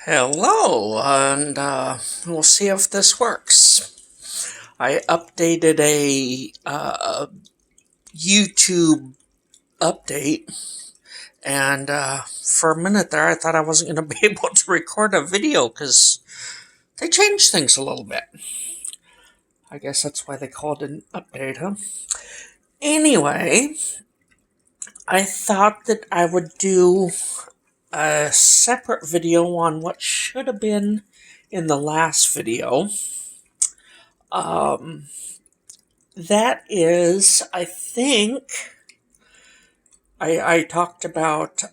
Hello, and we'll see if this works. I updated a YouTube update, and for a minute there, I thought I wasn't going to be able to record a video because they changed things a little bit. I guess that's why they called it an update, huh? Anyway, I thought that I would do a separate video on what should have been in the last video. Um, that is, I think, I talked about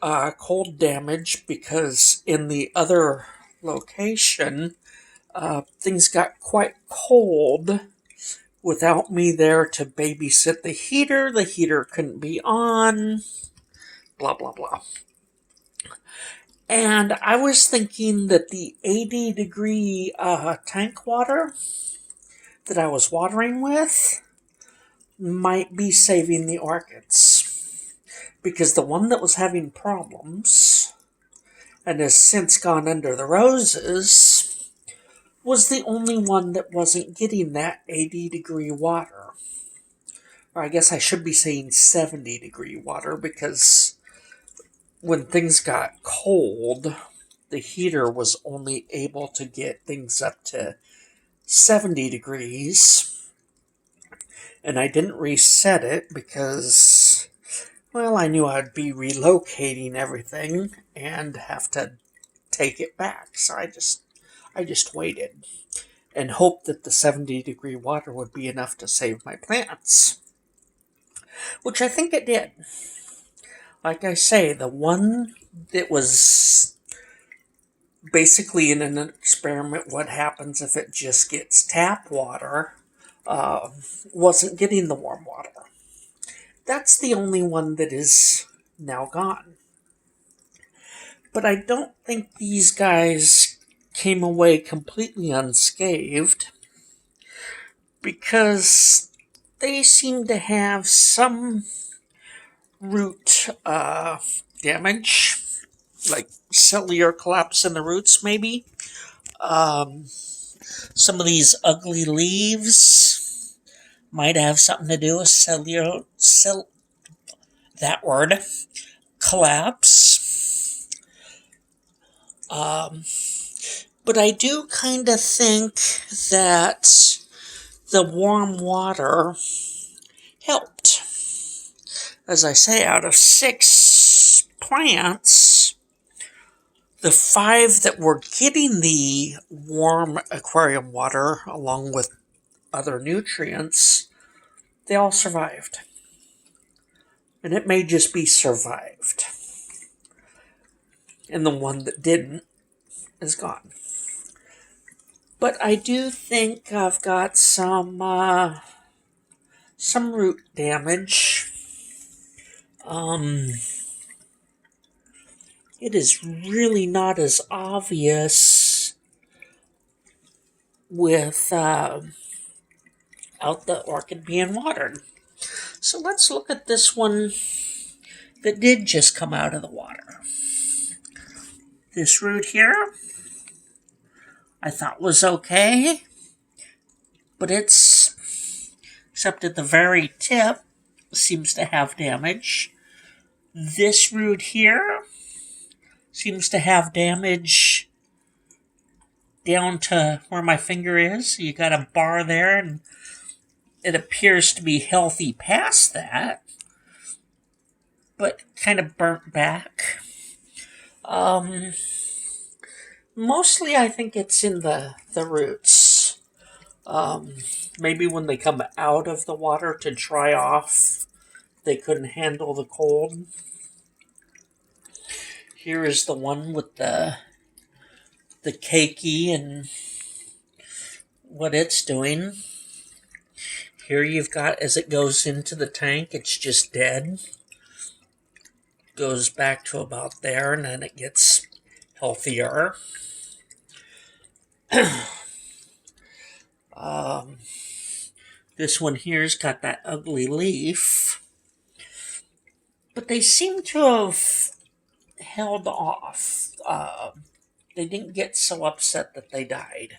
cold damage because in the other location, things got quite cold without me there to babysit the heater. The heater couldn't be on, blah, blah, blah. And I was thinking that the 80-degree tank water that I was watering with might be saving the orchids. Because the one that was having problems and has since gone under the roses was the only one that wasn't getting that 80-degree water. Or I guess I should be saying 70-degree water because when things got cold, the heater was only able to get things up to 70 degrees. And I didn't reset it because, well, I knew I'd be relocating everything and have to take it back. So I just waited and hoped that the 70-degree water would be enough to save my plants. Which I think it did. Like I say, the one that was basically in an experiment, what happens if it just gets tap water, wasn't getting the warm water. That's the only one that is now gone. But I don't think these guys came away completely unscathed because they seem to have some root damage, like cellular collapse in the roots, maybe. Some of these ugly leaves might have something to do with that word, collapse. But I do kind of think that the warm water helped. As I say, out of 6 plants, the 5 that were getting the warm aquarium water along with other nutrients, they all survived. And it may just be survived. And the one that didn't is gone. But I do think I've got some root damage. It is really not as obvious without the orchid being watered. So let's look at this one that did just come out of the water. This root here, I thought was okay, but except at the very tip, seems to have damage. This root here seems to have damage down to where my finger is. You got a bar there, and it appears to be healthy past that, but kind of burnt back. Mostly I think it's in the roots. Maybe when they come out of the water to dry off, they couldn't handle the cold. Here is the one with the cakey and what it's doing. Here you've got, as it goes into the tank, it's just dead. Goes back to about there, and then it gets healthier. This one here's got that ugly leaf. But they seem to have held off. they didn't get so upset that they died.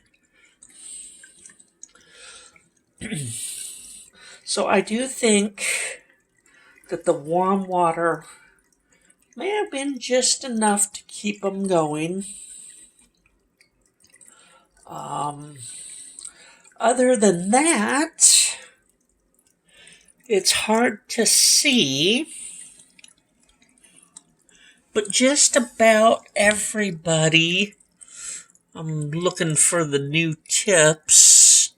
So I do think that the warm water may have been just enough to keep them going. Other than that, it's hard to see, but just about everybody, I'm looking for the new tips.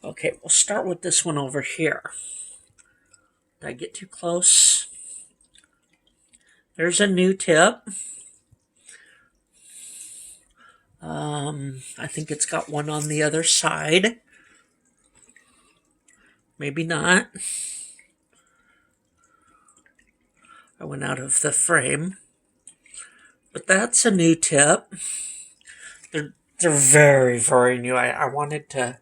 Okay, we'll start with this one over here. Did I get too close? There's a new tip. I think it's got one on the other side. Maybe not. I went out of the frame. But that's a new tip. They're very, very new. I wanted to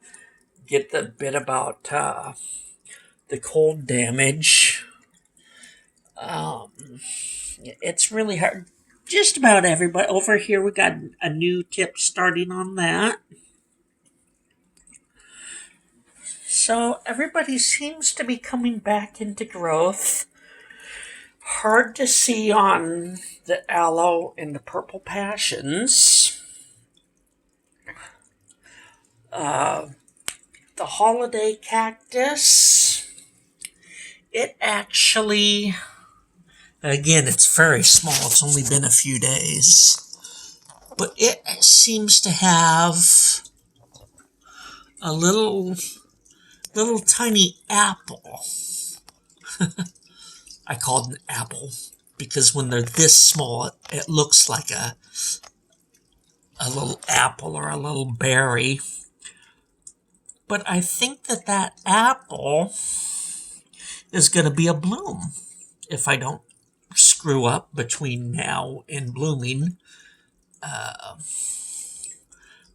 get the bit about the cold damage. It's really hard. Just about everybody. Over here we got a new tip starting on that. So everybody seems to be coming back into growth. Hard to see on the aloe and the purple passions. The holiday cactus, it actually, again, it's very small. It's only been a few days. But it seems to have a little tiny apple. I call it an apple because when they're this small, it looks like a little apple or a little berry. But I think that apple is going to be a bloom if I don't screw up between now and blooming.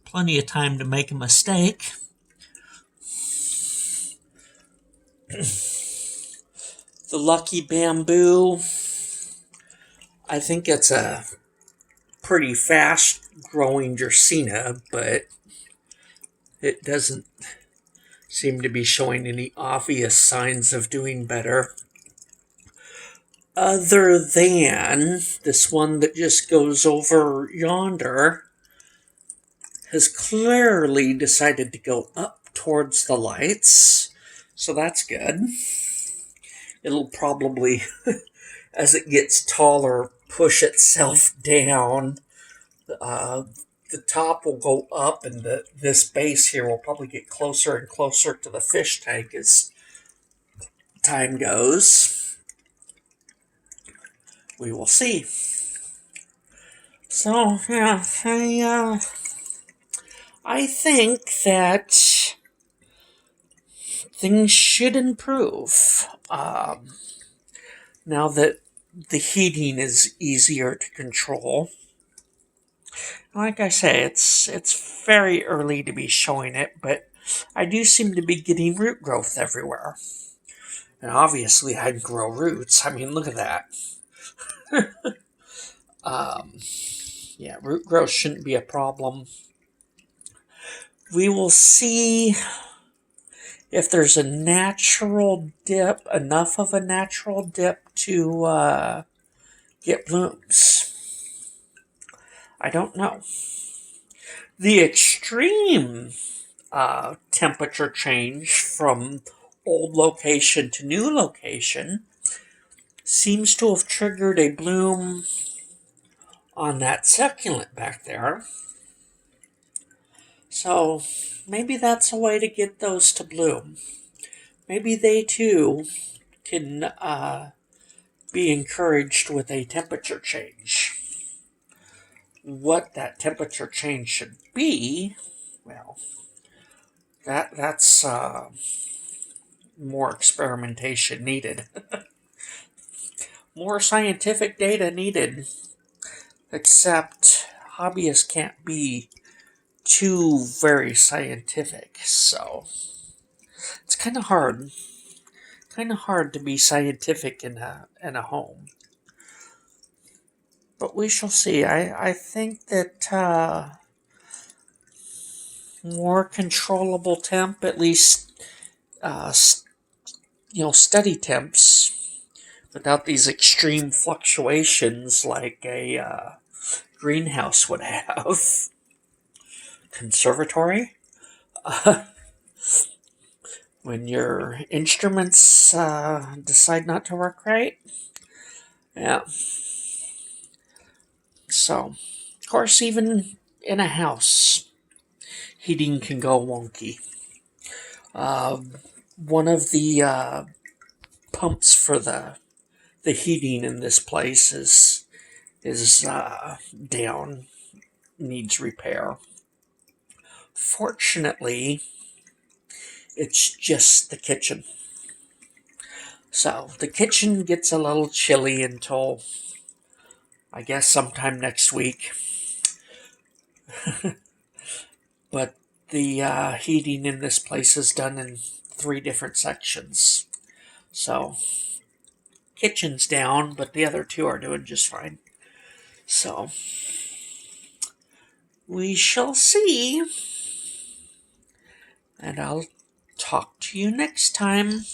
Plenty of time to make a mistake. The lucky bamboo, I think it's a pretty fast growing Dracaena, but it doesn't seem to be showing any obvious signs of doing better. Other than this one that just goes over yonder has clearly decided to go up towards the lights, so that's good. It'll probably, as it gets taller, push itself down. The top will go up, and this base here will probably get closer and closer to the fish tank as time goes. We will see. So, yeah, I think that things should improve now that the heating is easier to control. Like I say, it's very early to be showing it, but I do seem to be getting root growth everywhere. And obviously I'd grow roots. I mean, look at that. Yeah, root growth shouldn't be a problem. We will see if there's a natural dip, enough of a natural dip to get blooms. I don't know. The extreme temperature change from old location to new location seems to have triggered a bloom on that succulent back there. So maybe that's a way to get those to bloom. Maybe they too can be encouraged with a temperature change. What that temperature change should be, well, that's more experimentation needed. More scientific data needed. Except hobbyists can't be too very scientific, so it's kind of hard kind of hard to be scientific in a home. But we shall see. I think that more controllable temp, at least uh, steady temps, without these extreme fluctuations like a greenhouse would have. Conservatory? When your instruments decide not to work right? Yeah. So, of course, even in a house, heating can go wonky. Uh, One of the pumps for the heating in this place is down, needs repair. Fortunately, it's just the kitchen. So the kitchen gets a little chilly until I guess sometime next week. But the heating in this place is done in 3 different sections. So kitchen's down, but the other 2 are doing just fine. So we shall see. And I'll talk to you next time.